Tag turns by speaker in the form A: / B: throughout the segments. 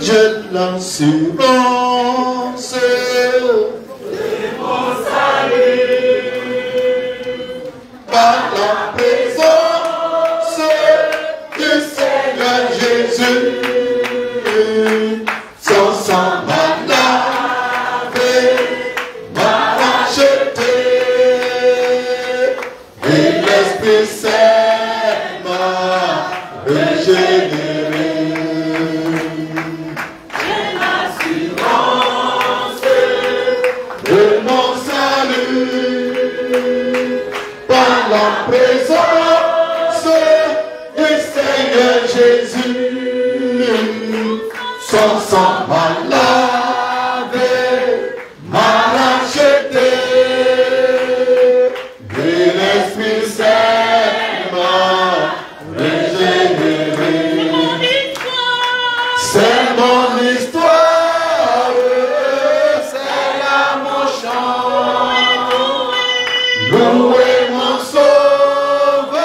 A: J'ai l'assurance de mon salut par la présence du Seigneur Jésus. Son sang m'a lavé, m'a racheté, et l'Esprit Saint m'a régénéré. La présence du Seigneur Jésus, son sang m'a lavé, m'a racheté, et l'Esprit Saint m'a régénéré. C'est mon histoire, c'est là mon chant. Loué mon Sauveur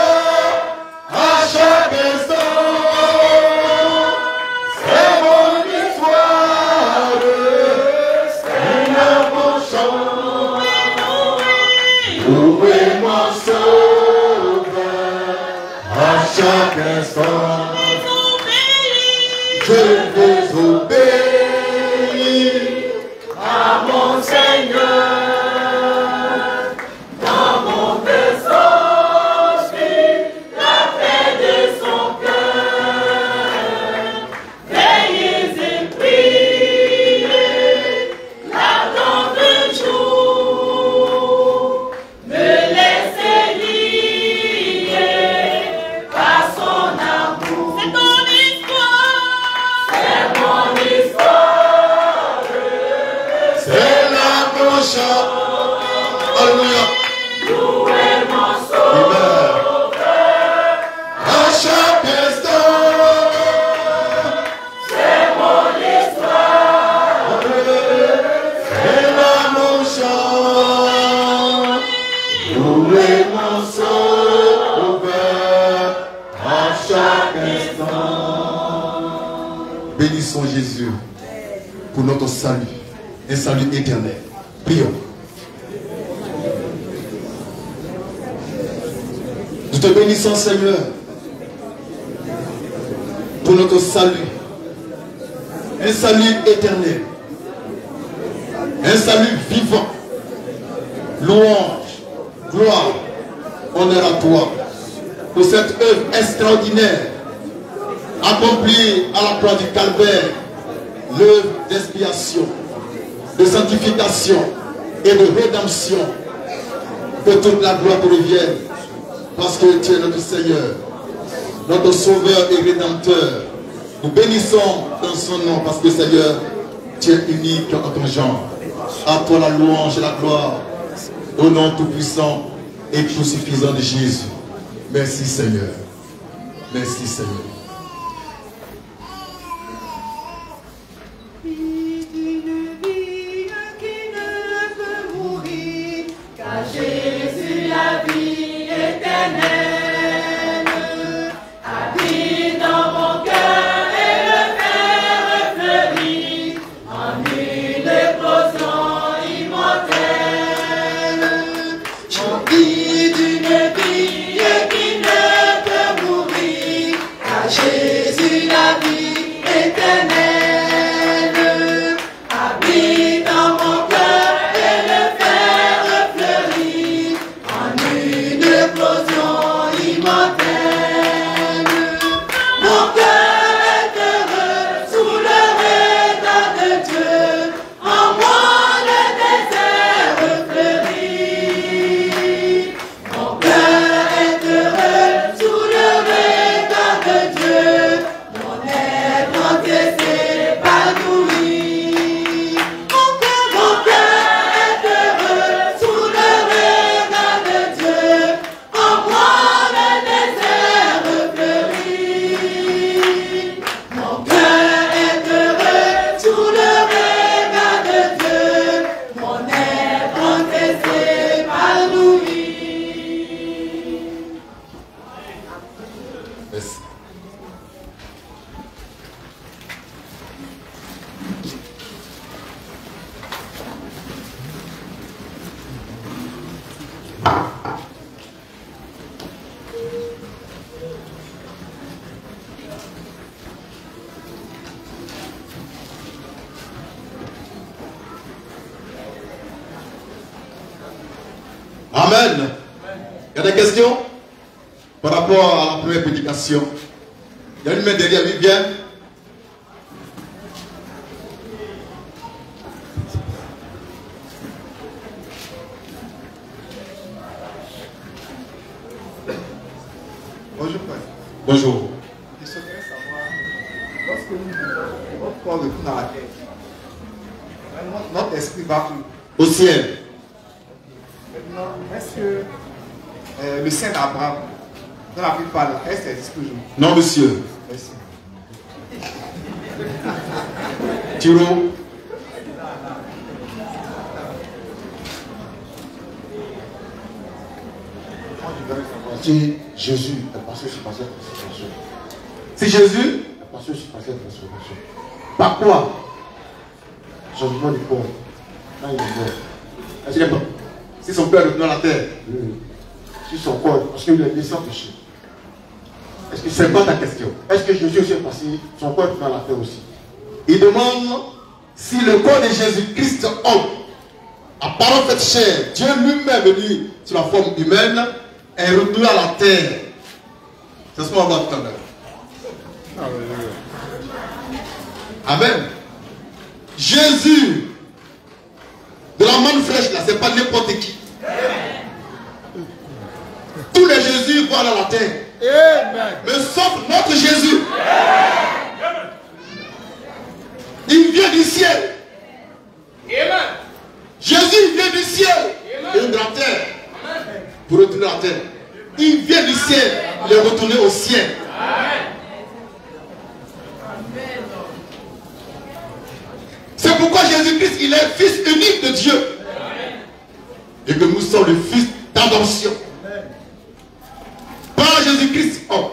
A: à chaque instant, c'est mon histoire, c'est là mon chant. Loué mon Sauveur à chaque instant, je vais obéir à mon Seigneur. Alléluia. Loué mon Sauveur à chaque instant, c'est mon histoire, c'est là mon chant. Loué mon Sauveur à chaque instant. Bénissons Jésus pour notre salut, un salut éternel. Prions. Nous te bénissons, Seigneur, pour notre salut, un salut éternel, un salut vivant. Louange, gloire, honneur à toi pour cette œuvre extraordinaire accomplie à la croix du Calvaire, l'œuvre d'expiation, de sanctification et de rédemption. Que toute la gloire te revienne, parce que tu es notre Seigneur, notre Sauveur et Rédempteur. Nous bénissons dans son nom, parce que Seigneur, tu es unique en ton genre. À toi la louange et la gloire, au nom tout-puissant et tout suffisant de Jésus. Merci Seigneur. Merci Seigneur.
B: Jésus, la vie éternelle, habite dans mon cœur et le faire fleurir en une éclosion immortelle. J'envie d'une vie qui ne peut mourir, car
A: Merci. Amen. Il y a des questions par rapport à la première prédication? Il y a une main derrière lui, viens.
C: Bonjour Père.
A: Bonjour.
C: Je souhaiterais savoir, lorsque nous vivons, notre corps retourne dans la terre, notre esprit va où?
A: Au ciel.
C: Maintenant, est-ce que le Saint d'Abraham, dans la Bible parle, est-ce qu'il existe toujours?
A: Non, monsieur.
C: Merci.
A: Tiro.
D: Si Jésus est passé sur cette transformation.
A: Si Jésus
D: Est passé sur cette transformation. Par quoi? Changement du corps. Quand il est mort.
A: est-ce qu'il est pas? Si son père est dans la terre,
D: Sur son corps, parce qu'il est né sans péché.
A: est-ce que c'est quoi ta question?
D: Est-ce que Jésus aussi est passé, son corps est dans la terre aussi?
A: Il demande si le corps de Jésus-Christ homme, à parole faite chair, Dieu lui-même venu sous la forme humaine, est retourné à la terre. C'est ce qu'on va voir tout à l'heure. Amen. Jésus, de la manne fraîche là, c'est pas n'importe qui. Tous les Jésus vont aller à la terre. Mais sauf notre Jésus. Il vient du ciel. Jésus vient du ciel et de la terre pour retourner à la terre. Il vient du ciel, il est retourné au ciel. C'est pourquoi Jésus-Christ, il est fils unique de Dieu. Et que nous sommes le fils d'adoption. Par Jésus-Christ, homme.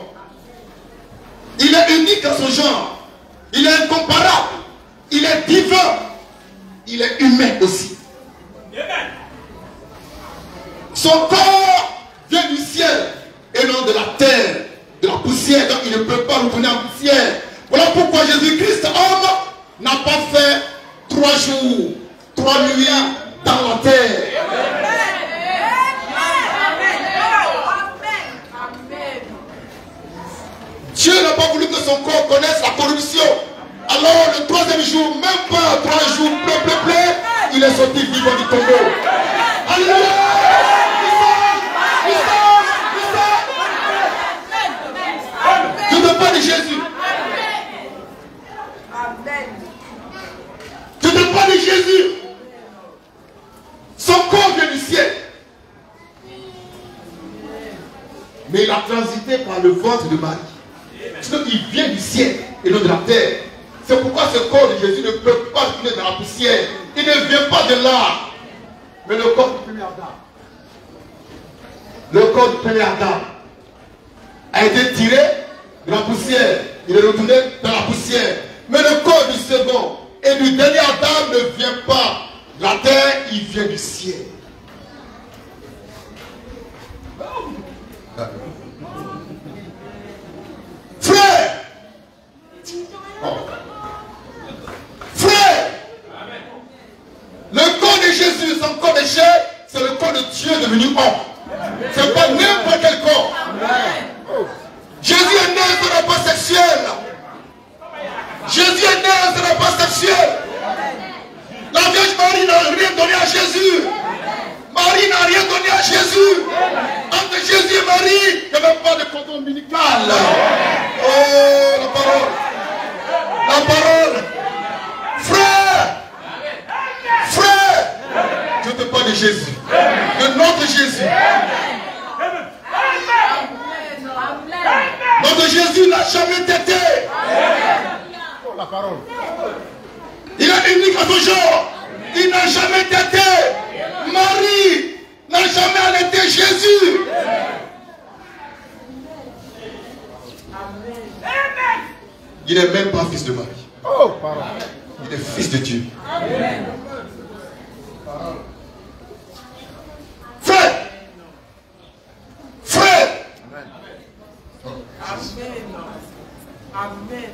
A: Il est unique en son genre. Il est incomparable. Il est divin. Il est humain aussi. Son corps vient du ciel et non de la terre, de la poussière. Donc il ne peut pas retourner en poussière. Voilà pourquoi Jésus-Christ, homme, n'a pas fait 3 jours, 3 nuits dans la terre. Dieu n'a pas voulu que son corps connaisse la corruption. Alors le 3e jour, même pas 3 jours, il est sorti vivant du tombeau. Alléluia! Je ne parle pas de Jésus. Je ne parle pas de Jésus. Son corps vient du ciel. Mais il a transité par le ventre de Marie. Sinon, il vient du ciel et non de la terre. C'est pourquoi ce corps de Jésus ne peut pas retourner dans la poussière. Il ne vient pas de là. Mais le corps du premier Adam, a été tiré de la poussière. Il est retourné dans la poussière. Mais le corps du second et du dernier Adam ne vient pas de la terre, il vient du ciel. Frère, frère, le corps de Jésus, son corps de chair, c'est le corps de Dieu devenu homme. C'est pas n'importe quel corps. Jésus est né d'un rapport sexuel. Jésus est né d'un rapport sexuel. La Vierge Marie n'a rien donné à Jésus. Marie n'a rien donné à Jésus. Entre Jésus et Marie, il n'y avait pas de cordon ombilical. Oh, la parole. La parole. Frère. Frère. Je te parle de Jésus. De notre Jésus. Notre Jésus n'a jamais tété.
D: Oh, la parole.
A: Il est unique à son genre. Il n'a jamais tété. Marie n'a jamais allaité Jésus. Il n'est même pas fils de Marie.
C: Oh, pardon.
A: Il est fils de Dieu.
B: Amen.
A: Frère. Frère.
B: Amen. Amen.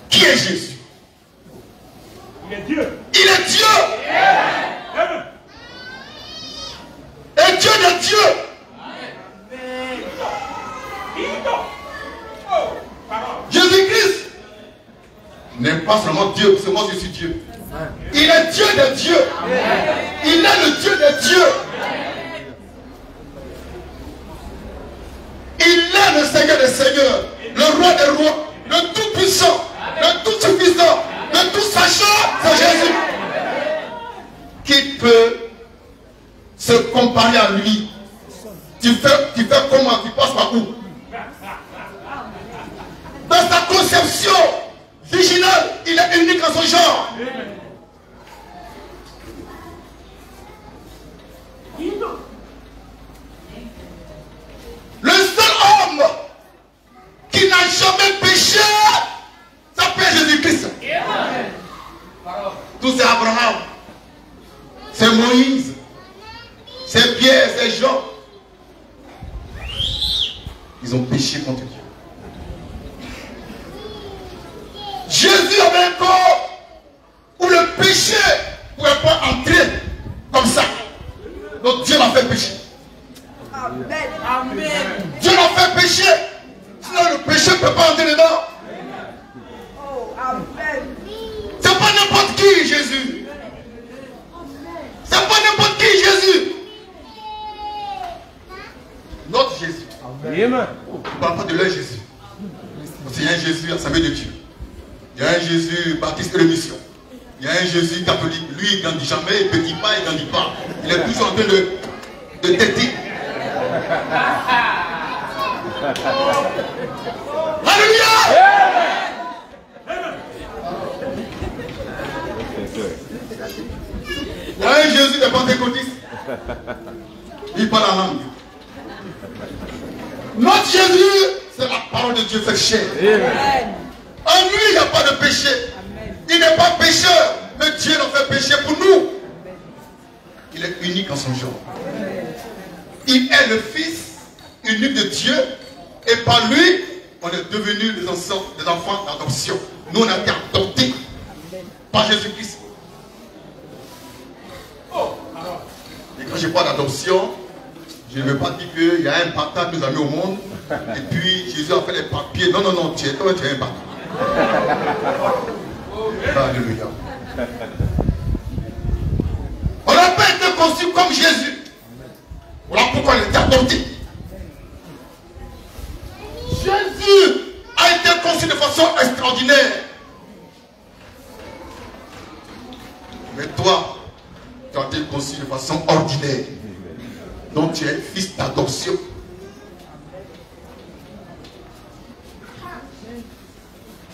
A: Qui est Jésus?
E: Il est Dieu.
A: Il est Dieu.
E: Amen.
A: Et Dieu de Dieu.
B: Amen.
E: Oh, pardon.
A: Jésus-Christ n'est pas seulement Dieu, parce que moi je suis Dieu. Il est Dieu de Dieu. Il est le Dieu de Dieu. Il est le Seigneur des Seigneurs, le Roi des Rois, le Tout-Puissant, le Tout-Suffisant, le Tout-Sachant, c'est Jésus. Qui peut se comparer à lui? Tu fais comment? Tu passes par où? Dans sa conception originale, il est unique en son genre. Le seul homme qui n'a jamais péché s'appelle Jésus-Christ. Tout c'est Abraham, c'est Moïse, c'est Pierre, c'est Jean. Ils ont péché contre Dieu. Jésus avait un corps où le péché ne pouvait pas entrer comme ça. Donc Dieu l'a fait pécher.
B: Amen. Amen.
A: Dieu l'a fait pécher. Sinon le péché ne peut pas entrer dedans.
B: Oh, amen.
A: C'est pas n'importe qui Jésus. C'est pas n'importe qui Jésus. Notre Jésus.
E: Amen.
A: On ne parle pas de leur Jésus. Il y a un Jésus assemblé de Dieu. Il y a un Jésus baptiste de mission. Il y a un Jésus catholique. Lui, il ne grandit jamais, il ne petit pas, il ne grandit pas. Il est toujours en train de têter. Alléluia! Il y a un Jésus de pentecôtiste. Il parle en langue. Notre Jésus, c'est la parole de Dieu fait chair. En lui, il n'y a pas de péché. Il n'est pas pécheur, mais Dieu l'a fait pécher pour nous. Il est unique en son genre. Il est le Fils unique de Dieu. Et par lui, on est devenus des enfants d'adoption. Nous, on a été adoptés par Jésus-Christ. Et quand je parle d'adoption, je ne veux pas dire qu'il y a un bâtard qui nous a mis au monde. Et puis Jésus a fait les papiers. Non, non, non, tu es un bâtard. Alléluia. On n'a pas été conçu comme Jésus. Voilà pourquoi il était adopté. Jésus a été conçu de façon extraordinaire. Mais toi, tu as été conçu de façon ordinaire. Donc tu es fils d'adoption.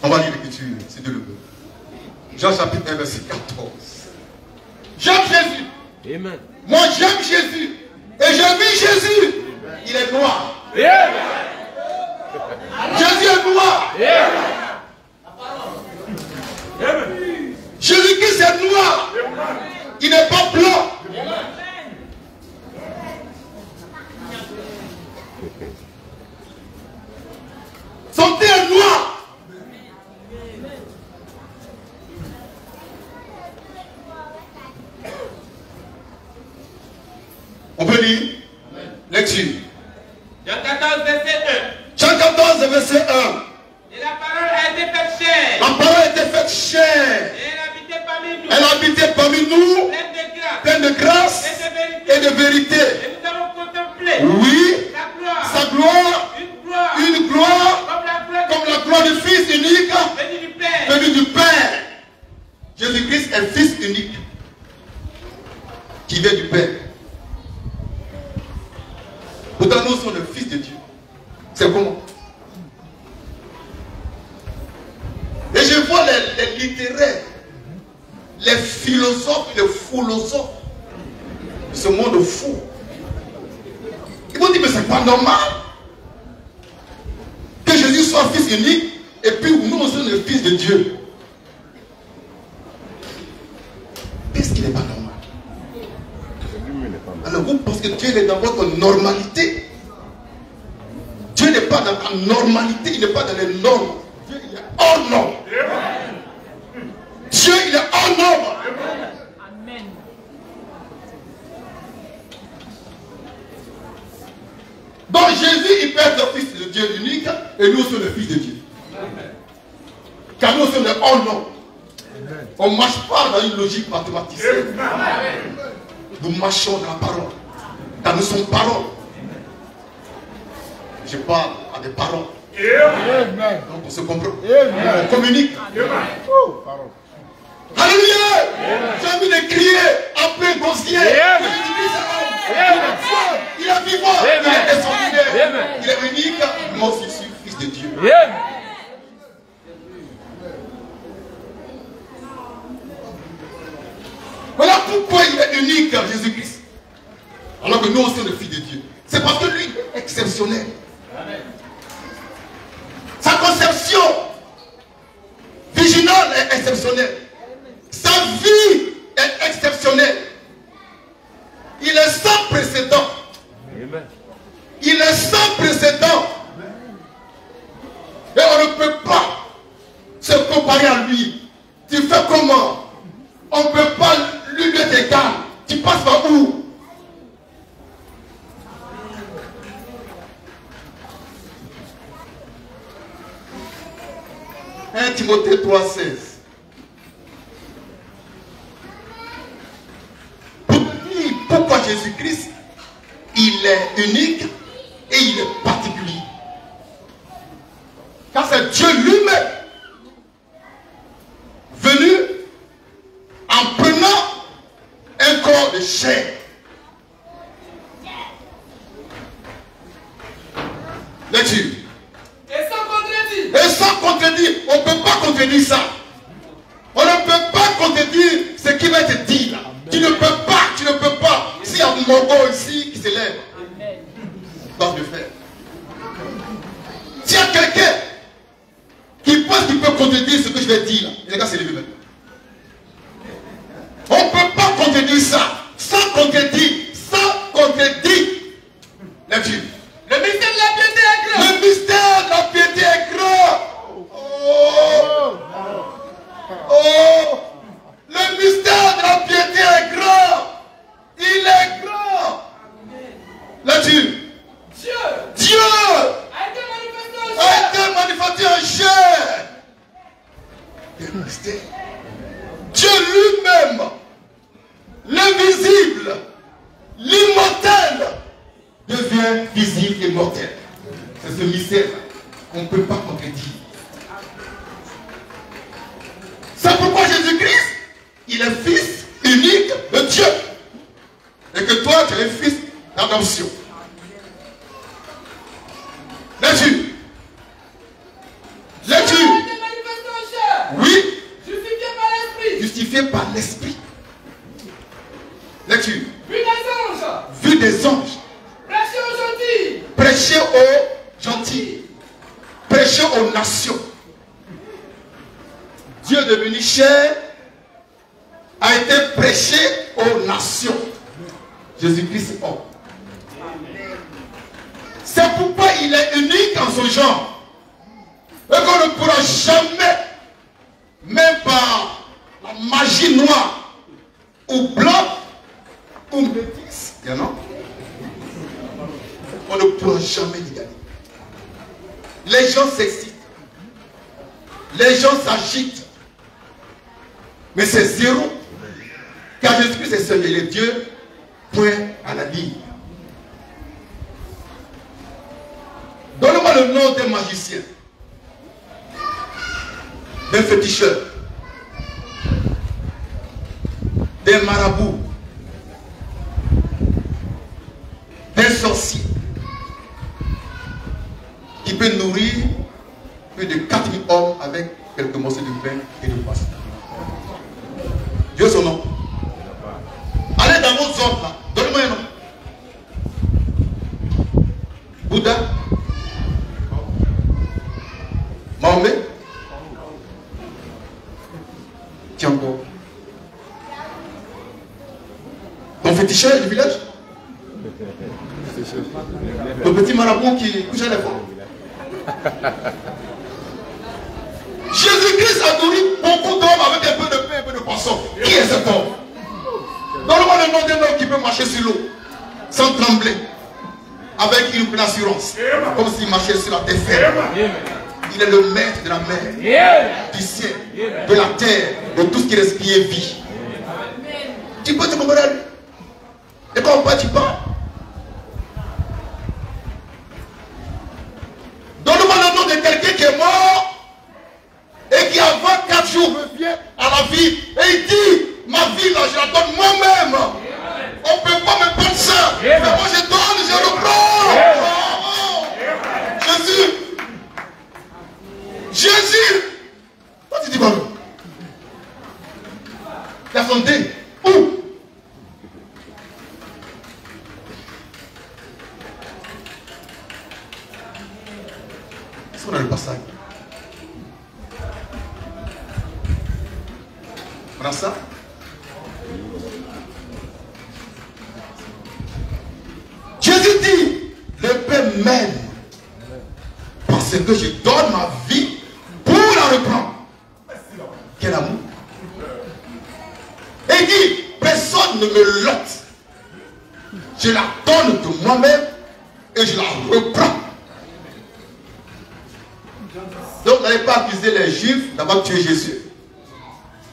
A: On va lire l'écriture, c'est de le veut. Jean chapitre 1, verset 14. J'aime Jésus.
E: Amen.
A: Moi j'aime Jésus. Et j'ai vu Jésus. Il est noir. Jésus est noir. Jésus-Christ est noir. Il n'est pas blanc. Son teint est noir. On peut lire. Lecture.
F: Jean 14, verset 1.
A: Jean 14, verset 1.
F: Et la parole a été faite chair.
A: La parole a été faite chair.
F: Et elle habitait parmi nous.
A: Elle habitait parmi nous,
F: Pleine de grâce.
A: pleine de grâce
F: Et de vérité.
A: et de vérité.
F: Et nous avons contemplé.
A: Oui,
F: Sa gloire.
A: sa gloire,
F: Une gloire.
A: une gloire
F: Comme la gloire
A: comme la gloire du Fils unique
F: venue du Père.
A: venu du Père. Jésus-Christ est Fils unique qui vient du Père. Pourtant, nous sommes le Fils de Dieu. C'est comment? Et je vois les littéraires, les philosophes, les philosophes de ce monde fou. dit, mais c'est pas normal que Jésus soit fils unique et puis nous, nous sommes le fils de Dieu. Qu'est-ce qui n'est pas normal? Alors vous pensez que Dieu est dans votre normalité? Dieu n'est pas dans la normalité, il n'est pas dans les normes. Dieu, il est hors norme. Dieu, il est hors norme.
B: Amen.
A: Donc Jésus, il peut être le fils de Dieu unique et nous sommes le fils de Dieu. Car nous sommes le hors norme. On ne marche pas dans une logique mathématicienne. Nous marchons dans la parole. Car nous sommes parole. Je parle à des paroles. Donc on se comprend. On communique. Alléluia. J'ai envie de crier après Gosier. Il est vivant. Il est extraordinaire. Il est unique. Moi aussi, je suis fils de Dieu. Voilà pourquoi il est unique, Jésus-Christ. Alors que nous aussi, sommes les fils de Dieu. C'est parce que lui est exceptionnel. Sa conception vigilante est exceptionnelle. Sa vie est exceptionnelle. Il est sans précédent. Il est sans précédent. Et on ne peut pas se comparer à lui. Tu fais comment? On ne peut pas lui être égal. Tu passes par où? 1 Timothée 3,16. Pour dire pourquoi Jésus-Christ, il est unique et il est particulier. Car c'est Dieu lui-même venu en prenant un corps de chair. Lecture. Et sans contredire, on ne peut pas contredire ça. On ne peut pas contredire ce qui va être dit là. Tu ne peux pas. S'il y a un Mongo ici qui se lève, doit le faire. S'il y a quelqu'un qui pense qu'il peut contredire ce que je vais dire là, les gars, c'est le même. On ne peut pas contredire ça. Sans contredire. Lecture.
F: Le mystère de la piété est grand.
A: Le mystère de la piété est grand. Oh, le mystère de la piété est grand. Il est grand. Lecture. Dieu a été manifesté en chair. Le mystère. Dieu lui-même, l'invisible, l'immortel, devient visible et mortel. C'est ce mystère qu'on ne peut pas contredire. C'est pourquoi Jésus-Christ, il est fils unique de Dieu. Et que toi, tu es fils d'adoption. Lecture. Oui. Justifié par l'esprit. Lecture. Vu des anges. Prêcher aux gentils. Prêcher aux nations. Dieu devenu chair a été prêché aux nations. Jésus-Christ est homme. C'est pourquoi il est unique en son genre. Et qu'on ne pourra jamais, même par la magie noire, ou blanc, ou métis, non? On ne pourra jamais l'égaler. Les gens s'excitent. Les gens s'agitent. Mais c'est zéro. Car Jésus-Christ est seul. Il est Dieu. Point à la ligne. Donne-moi le nom d'un magicien. D'un féticheur. D'un marabout. D'un sorcier. Qui peut nourrir plus de 4000 hommes avec quelques morceaux de pain et de poisson. Dieu son nom. Allez dans vos ordres là. Donnez-moi un nom. Le petit marabout qui couche à l'éléphant. Jésus-Christ a nourri beaucoup d'hommes avec un peu de pain, un peu de poisson. Qui est cet homme? Donne-moi le nom d'un homme qui peut marcher sur l'eau sans trembler, avec une pleine assurance, comme s'il marchait sur la terre ferme. Il est le maître de la mer, du ciel, de la terre, de tout ce qui respire vie. Tu peux te comparer à lui. Et quand tu parles, donne-moi le nom de quelqu'un qui est mort et qui avant 4 jours revient à la vie et il dit, ma vie là je la donne moi-même. On ne peut pas me prendre ça. Mais moi je donne, je reprends. Jésus. Jésus. Toi tu dis quoi? Il a fondé. Où? Est-ce qu'on a le passage? On a ça? Jésus dit, le Père m'aime parce que je donne ma vie pour la reprendre. Quel amour! Et il dit, personne ne me l'ôte. Je la donne de moi-même et je la reprends. Donc, vous n'allez pas accuser les Juifs d'avoir tué Jésus.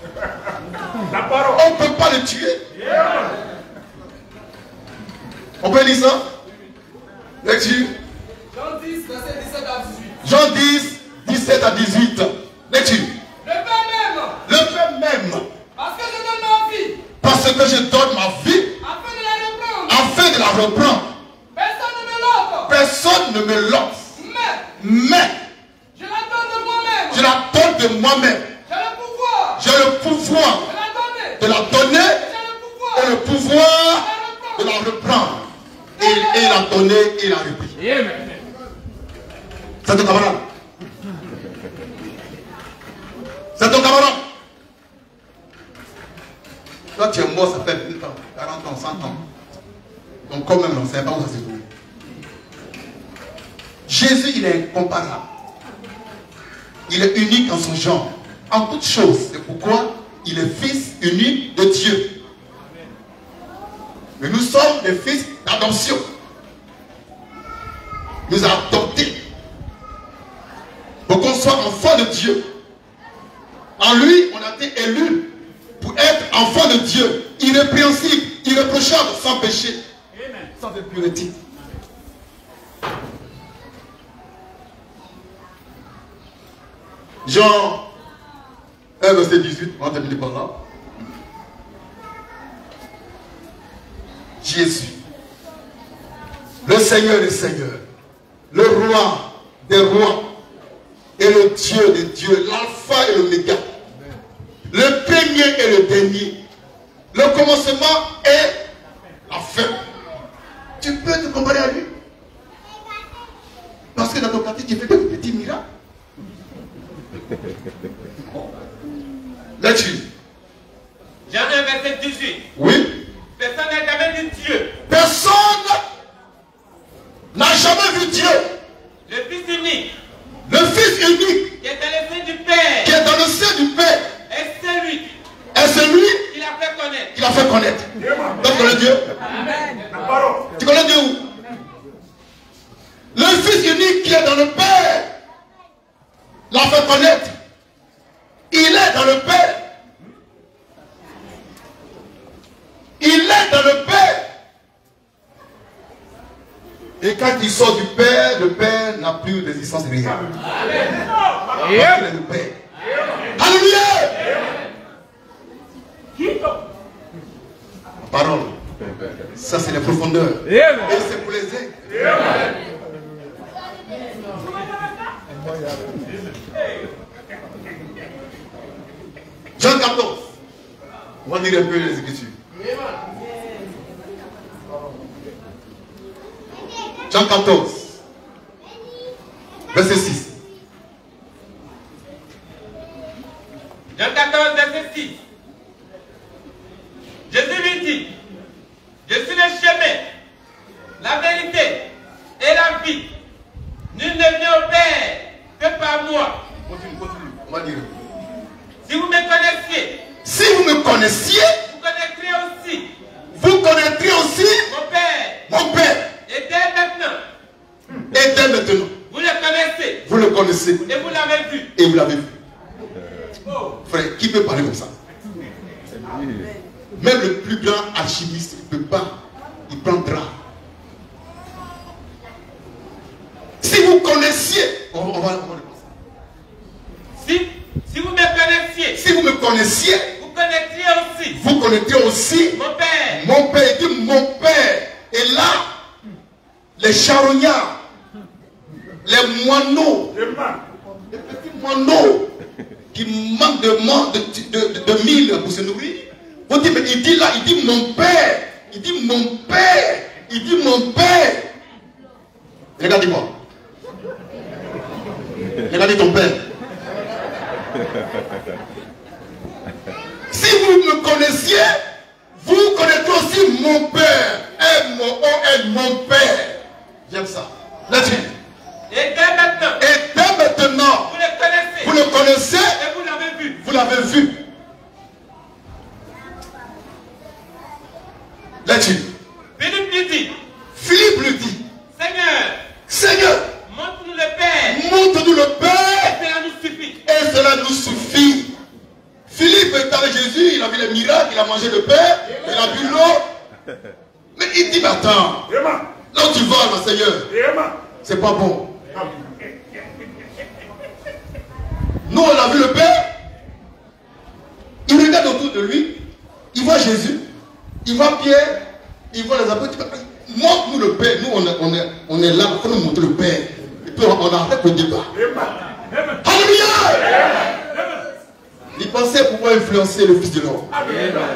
A: On ne peut pas le tuer. On peut lire ça? Lecture.
F: Jean 10, verset 17 à 18.
A: Jean 10, 17 à 18. Lecture.
F: Le Père m'aime.
A: Le Père m'aime.
F: Parce que je donne ma vie.
A: Parce que je donne ma vie.
F: Afin de la reprendre.
A: Afin de la reprendre.
F: Personne ne me l'ôte.
A: Personne ne me l'ôte. Mais.
F: Je la donne de moi-même.
A: Je la donne de moi-même.
F: J'ai le pouvoir.
A: De la donner. Et le pouvoir de la reprendre. Et il a donné et il a repris. C'est ton camarade. C'est ton camarade. Toi tu es mort, ça fait 20 ans, 40 ans, 100 ans. Donc quand même, on ne sait pas où ça s'est trouvé. Jésus, il est incomparable. Il est unique en son genre. En toutes choses. C'est pourquoi il est fils unique de Dieu. Mais nous sommes des fils d'adoption. Nous a adoptés pour qu'on soit enfant de Dieu. En lui, on a été élus pour être enfant de Dieu, irrépréhensible, irréprochable, sans péché, sans impureté. Jean 1, verset 18, on va terminer par là. Jésus, le Seigneur des Seigneurs, le Roi des Rois et le Dieu des dieux, l'alpha et l'oméga, le premier et le dernier, le commencement et la fin. Tu peux te comparer à lui? Parce que dans ton quartier, tu fais des petits miracles. Lecture.
F: Jean 1, verset 18.
A: Oui.
F: Personne n'a jamais vu Dieu.
A: Personne n'a jamais vu Dieu.
F: Le Fils unique.
A: Le Fils unique.
F: Qui est dans le sein du Père.
A: Qui est dans le sein du Père.
F: Et c'est lui.
A: Et c'est lui
F: qui l'a fait connaître.
A: Qui l'a fait connaître. Donc tu connais Dieu?
F: Amen.
A: Tu connais Dieu où? Le Fils unique qui est dans le Père l'a fait connaître. Il est dans le Père. Il est dans le Père. Et quand il sort du Père, le Père n'a plus d'existence réelle. Parce qu'il est le Père. Alléluia. La parole. Ça c'est les profondeurs. Et c'est pour les aides. Jean 14. On va lire un peu les Écritures. Jean 14, verset 6.
F: Jean 14, verset 6. Jésus lui dit, je suis le chemin,
A: connaissiez,
F: vous connaîtrez aussi
A: vous connaîtrez aussi
F: mon Père.
A: mon Père.
F: Et dès maintenant,
A: Et dès maintenant,
F: vous le connaissez
A: vous le connaissez
F: et vous l'avez vu.
A: et vous l'avez vu.
F: Oh.
A: Frère, qui peut parler comme ça? Même le plus grand alchimiste ne peut pas. Il prendra. Si vous connaissiez, on va le
F: Si vous me connaissiez,
A: si vous me connaissiez,
F: vous connaîtriez aussi
A: vous connaîtrez aussi
F: mon Père.
A: mon Père. Il dit mon Père. Et là, les charognards, les moineaux, les petits moineaux qui manquent de mille pour se nourrir, vous dites, mais il dit là, il dit mon Père. Il dit mon Père. Il dit mon Père. Regardez-moi. Regardez ton Père. Si vous me connaissiez, vous connaîtrez aussi mon Père. M-O-N, mon Père. J'aime ça. Là-dessus.
F: Et dès maintenant,
A: Et dès maintenant,
F: vous le connaissez
A: vous le connaissez
F: et vous l'avez vu.
A: vous l'avez vu. Là-dessus.
F: Philippe lui dit,
A: Philippe lui dit,
F: Seigneur,
A: Seigneur,
F: montre-nous le Père.
A: montre-nous le Père
F: Et cela nous suffit.
A: et cela nous suffit. Philippe est avec Jésus, il a vu les miracles, il a mangé le pain, il a bu l'eau. Mais il dit, mais attends, là où tu vas, ma Seigneur, c'est pas bon. Nous, on a vu le Père. Il regarde autour de lui. Il voit Jésus. Il voit Pierre. Il voit les apôtres. Montre-nous le Père. Nous, on est là pour nous montrer le Père. Et puis, on arrête le débat. Alléluia! Il pensait pouvoir influencer le Fils de l'homme.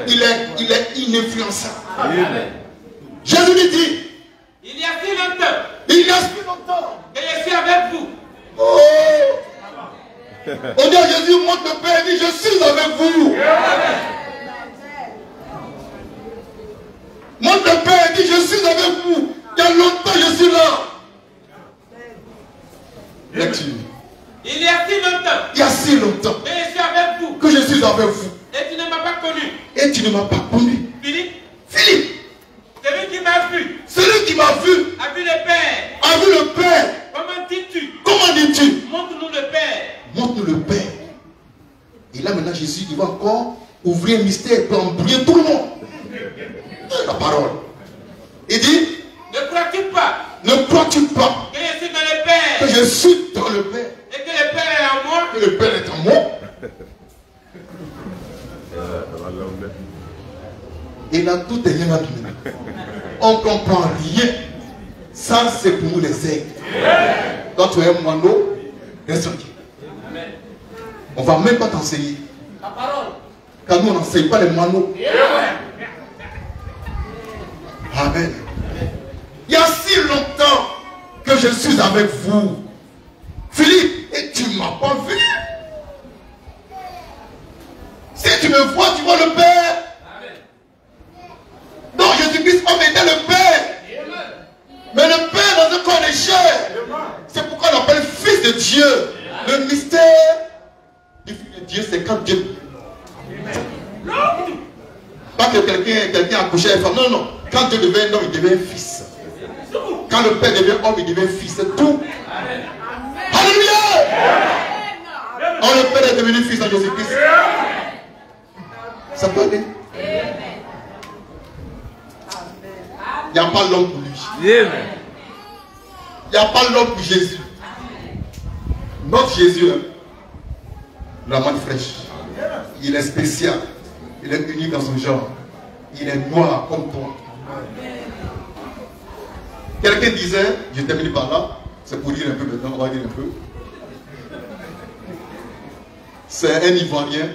A: Il est ininfluençable. Jésus lui dit,
F: Il y a si longtemps
A: il y a si longtemps.
F: que je suis avec vous.
A: Oh! On dit à Jésus, montre le Père, il dit, je suis avec vous. Montre le Père, il dit, je suis avec vous. Il y a longtemps, je suis là. Lecture.
F: Il y a si longtemps
A: Il y a si longtemps
F: que je suis avec vous.
A: que je suis avec vous.
F: Et tu ne m'as pas connu.
A: Et tu ne m'as pas connu.
F: Philippe,
A: Philippe,
F: celui qui m'a vu
A: celui qui m'a vu,
F: a vu le Père.
A: a vu le Père.
F: Comment dis-tu?
A: Comment dis-tu?
F: Montre-nous le Père.
A: Montre-nous le Père. Et là maintenant Jésus, il va encore ouvrir un mystère pour embrouiller tout le monde. La parole. Il dit,
F: Ne crois-tu pas
A: ne crois-tu pas
F: que je suis dans le Père
A: que je suis dans le Père
F: et que le Père est en moi?
A: et le Père est en moi? Et là, tout est rien à donner. On ne comprend rien. Ça, c'est pour nous les aigles. Quand tu es un moineau, reste tranquille. On ne va même pas t'enseigner.
F: La parole.
A: Car nous, on n'enseigne pas les moineaux. Amen. Il y a si longtemps que je suis avec vous. Philippe, et tu ne m'as pas vu. Si tu me vois, tu vois le Père. Donc Jésus-Christ homme était le Père. Mais le Père dans un corps de chair. C'est pourquoi on l'appelle Fils de Dieu. Le mystère du Fils de Dieu, c'est quand Dieu. Pas que quelqu'un a couché avec une femme. Non, non. Quand Dieu devient un homme, il devient un fils. Quand le Père devient homme, il devient fils. C'est tout. Alléluia! Oh, le Père est devenu fils en Jésus-Christ. Ça peut aller. Il n'y a pas l'homme pour lui. Il n'y a pas l'homme pour Jésus. Notre Jésus, la manne fraîche, il est spécial. Il est unique dans son genre. Il est noir comme toi. Quelqu'un disait, je termine par là, c'est pour dire un peu maintenant, on va dire un peu. C'est un Ivoirien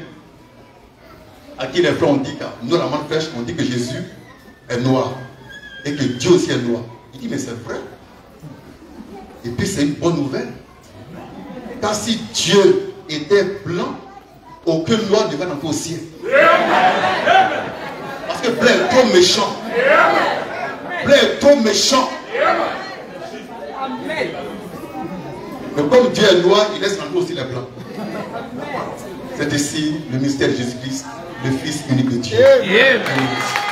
A: à qui les frères ont dit, car nous, la manne fraîche, on dit que Jésus est noir et que Dieu aussi est noir. Il dit, mais c'est vrai. Et puis c'est une bonne nouvelle. Car si Dieu était blanc, aucun noir ne va entrer au ciel. Parce que blanc est trop méchant. Blanc est trop méchant. Mais comme Dieu est noir, il laisse entrer aussi les blancs. C'est ici le mystère de Jésus-Christ. le Fils unique de Dieu.
C: Amen.
A: Allez, merci.